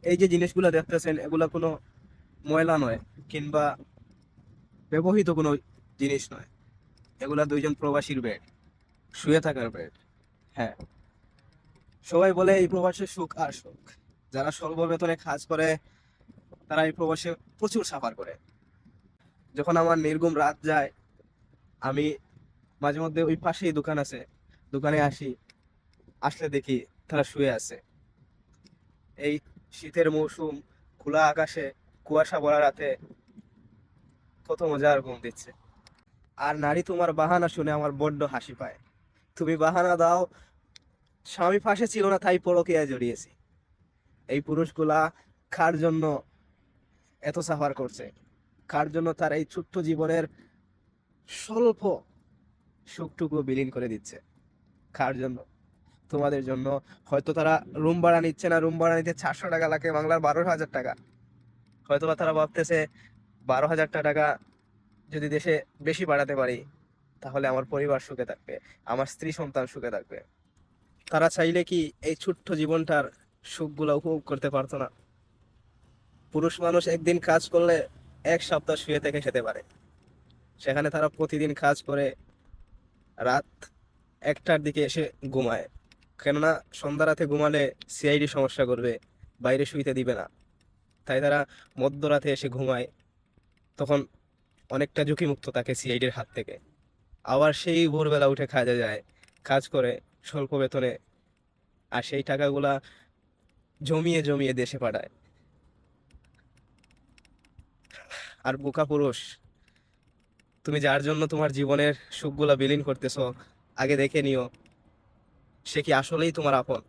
এই যে জিনিসগুলো দেখতেছেন এগুলা কোনো ময়লা নয়, কিংবা ব্যবহৃত কোনো জিনিস নয়। এগুলা দুইজন প্রবাসীর বেড, শুয়ে থাকার বেড। হ্যাঁ, সবাই বলে এই প্রবাসে সুখ আর সুখ। যারা স্বল্প বেতনে কাজ করে তারা এই প্রবাসে প্রচুর সাফার করে। যখন আমার নির্ঘুম রাত যায়, আমি মাঝে মধ্যে ওই পাশেই দোকান আছে, দোকানে আসি, আসলে দেখি তারা শুয়ে আছে। এই শীতের মৌসুম, খোলা আকাশে, কুয়াশা ভরা রাতে কত মজার ঘুম দিচ্ছে। আর নারী তোমার বাহানা শুনে আমার বড্ড হাসি পায়। তুমি বাহানা দাও, স্বামী পাশে ছিল না তাই পরকীয়ায় জড়িয়েছি। এই পুরুষগুলা কার জন্য এত সাফার করছে? কার জন্য তার এই ছোট্ট জীবনের স্বল্প সুখটুকু বিলীন করে দিচ্ছে? কার জন্য? তোমাদের জন্য। হয়তো তারা রুম ভাড়া নিচ্ছে না, রুম ভাড়া নিতে 400 টাকা লাগে, বাংলার 12,000 টাকা। হয়তো বা তারা ভাবতেছে 12,000 টাকা যদি দেশে বেশি বাড়াতে পারি, তাহলে আমার পরিবার সুখে থাকবে, আমার স্ত্রী সন্তান সুখে থাকবে। তারা চাইলে কি এই ছোট্ট জীবনটার সুখগুলো উপভোগ করতে পারতো না? পুরুষ মানুষ একদিন কাজ করলে 1 সপ্তাহ শুয়ে থেকে খেতে পারে, সেখানে তারা প্রতিদিন কাজ করে রাত 1টার দিকে এসে ঘুমায়। কেননা সন্ধ্যা রাতে ঘুমালে সিআইডি সমস্যা করবে, বাইরে শুইতে দিবে না। তাই তারা মধ্যরাতে এসে ঘুমায়। তখন অনেকটা ঝুঁকিমুক্ত থাকে সিআইডির হাত থেকে। আবার সেই ভোরবেলা উঠে কাজে যায়, কাজ করে স্বল্প বেতনে, আর সেই টাকাগুলা জমিয়ে জমিয়ে দেশে পাঠায়। আর বোকা পুরুষ, তুমি যার জন্য তোমার জীবনের সুখগুলা বিলীন করতেছো, আগে দেখে নিও সে কি আসলেই তোমার আপন।